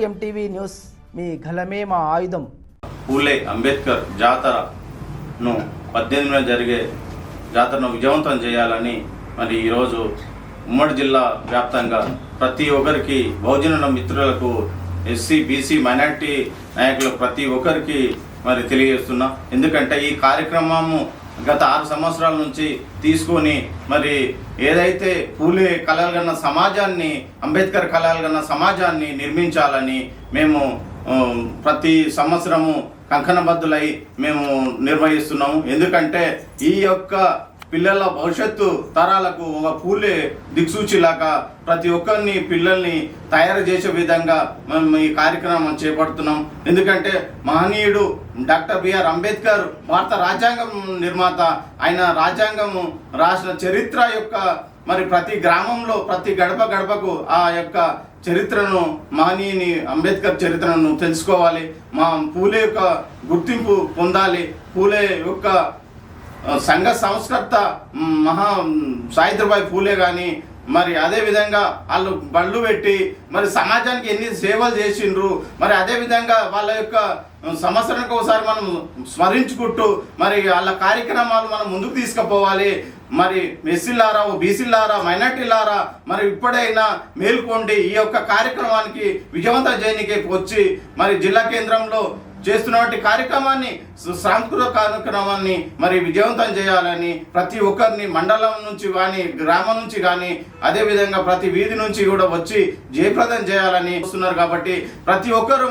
MTV news, మీ గలమే మా ఆయుధం. పూలే అంబేద్కర్ జాతరను 18న జరిగే జాతరను విజయవంతం చేయాలని మరి ఈరోజు ఉమ్మడి జిల్లా వ్యాప్తంగా ప్రతి ఒక్కరికి, బహుజనుల మిత్రులకు, ఎస్సీ బీసీ మైనార్టీ నాయకులకు ప్రతి ఒక్కరికి మరి తెలియజేస్తున్నా. ఎందుకంటే ఈ కార్యక్రమము గత 6 సంవత్సరాల నుంచి తీసుకొని మరి ఏదైతే పూలే కలలుగన్న సమాజాన్ని, అంబేద్కర్ కలలుగన్న సమాజాన్ని నిర్మించాలని మేము ప్రతి సంవత్సరము కంకణబద్దులై మేము నిర్వహిస్తున్నాము. ఎందుకంటే ఈ యొక్క పిల్లల భవిష్యత్తు తరాలకు ఒక పూలే దిక్సూచిలాగా ప్రతి ఒక్కరిని పిల్లల్ని తయారు చేసే విధంగా మేము ఈ కార్యక్రమం చేపడుతున్నాం. ఎందుకంటే మహనీయుడు డాక్టర్ బిఆర్ అంబేద్కర్ భారత రాజ్యాంగం నిర్మాత, ఆయన రాజ్యాంగం రాసిన చరిత్ర యొక్క మరి ప్రతి గ్రామంలో ప్రతి గడప గడపకు ఆ యొక్క చరిత్రను, మహనీయుని అంబేద్కర్ చరిత్రను తెలుసుకోవాలి. మా పూలే యొక్క గుర్తింపు పొందాలి. పూలే యొక్క సంఘ సంస్కర్త సావిత్రిబాయి పూలే కానీ మరి అదేవిధంగా వాళ్ళు బళ్ళు పెట్టి మరి సమాజానికి ఎన్ని సేవలు చేసిండ్రు. మరి అదేవిధంగా వాళ్ళ యొక్క సంవత్సరానికి ఒకసారి మనం స్మరించుకుంటూ మరి వాళ్ళ కార్యక్రమాలు మనం ముందుకు తీసుకుపోవాలి. మరి ఎస్సీలారా, బీసీలారా, మైనార్టీలారా మరి ఇప్పుడైనా మేల్కొండి. ఈ యొక్క కార్యక్రమానికి విజయవంతం చేయడానికి వచ్చి మరి జిల్లా కేంద్రంలో చేస్తున్నటువంటి కార్యక్రమాన్ని, సాంస్కృతిక కార్యక్రమాన్ని మరి విజయవంతం చేయాలని ప్రతి ఒక్కరిని మండలం నుంచి కానీ, గ్రామం నుంచి కానీ, అదేవిధంగా ప్రతి వీధి నుంచి కూడా వచ్చి జయప్రదం చేయాలని వస్తున్నారు. కాబట్టి ప్రతి ఒక్కరూ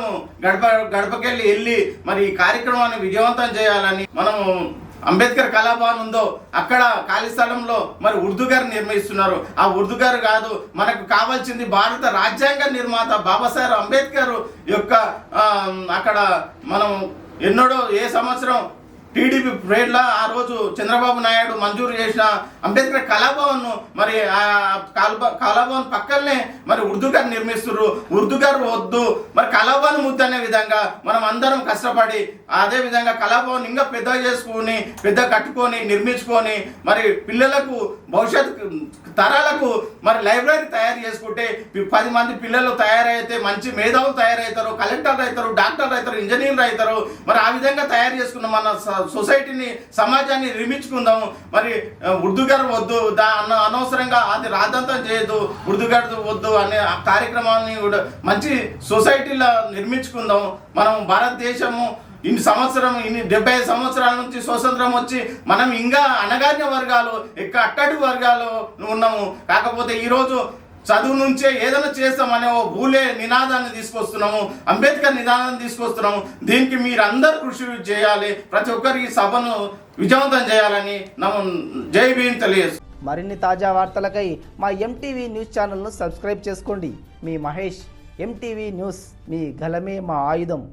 గడపకెళ్ళి మరి ఈ కార్యక్రమాన్ని విజయవంతం చేయాలని మనము అంబేద్కర్ కళాభవన్ ఉందో అక్కడ ఖాళీ స్థలంలో మరి ఉర్దూ గారు నిర్మిస్తున్నారు. ఆ ఉర్దూ గారు కాదు, మనకు కావాల్సింది భారత రాజ్యాంగ నిర్మాత బాబాసాహెబ్ అంబేద్కర్ యొక్క అక్కడ మనం ఎన్నడో ఏ సంవత్సరం టీడీపీ ప్రేడ్లా ఆ రోజు చంద్రబాబు నాయుడు మంజూరు చేసిన అంబేద్కర్ కళాభవన్ మరి ఆ కళాభవన్ పక్కనే మరి ఉర్దూ గారు నిర్మిస్తున్నారు. ఉర్దూ గారు వద్దు, మరి కళాభవన్ ముద్దు అనే విధంగా మనం అందరం కష్టపడి అదే విధంగా కళాభవన్ ఇంకా పెద్ద చేసుకుని, పెద్ద కట్టుకొని, నిర్మించుకొని మరి పిల్లలకు భవిష్యత్ తరాలకు మరి లైబ్రరీ తయారు చేసుకుంటే 10 మంది పిల్లలు తయారైతే మంచి మేధావులు తయారవుతారు, కలెక్టర్లు అవుతారు, డాక్టర్లు అవుతారు, ఇంజనీర్లు అవుతారు. మరి ఆ విధంగా తయారు చేసుకున్న మన సొసైటీని, సమాజాన్ని నిర్మించుకుందాము. మరి ఉర్దూ గారు వద్దు, అనవసరంగా అది రాద్ధాంతం చేయొద్దు, ఉర్దూ గారు వద్దు అనే ఆ కార్యక్రమాన్ని కూడా మంచి సొసైటీలో నిర్మించుకుందాం. మనం భారతదేశము ఇన్ని 75 సంవత్సరాల నుంచి స్వతంత్రం వచ్చి మనం ఇంకా అణగారిన వర్గాలు, అట్టడి వర్గాలు ఉన్నాము. కాకపోతే ఈరోజు చదువు నుంచే ఏదైనా చేస్తామనే ఓ పూలే నినాదాన్ని తీసుకొస్తున్నాము, అంబేద్కర్ నినాదాన్ని తీసుకొస్తున్నాము. దీనికి మీరు అందరూ కృషి చేయాలి. ప్రతి ఒక్కరికి సభను విజయవంతం చేయాలని జై భీమ్ తెలియజేస్తాం. మరిన్ని తాజా వార్తలకై మా ఎంటీవీ న్యూస్ ఛానల్ను సబ్స్క్రైబ్ చేసుకోండి. మీ మహేష్. ఎంటీవీ న్యూస్, మీ గలమే మా ఆయుధం.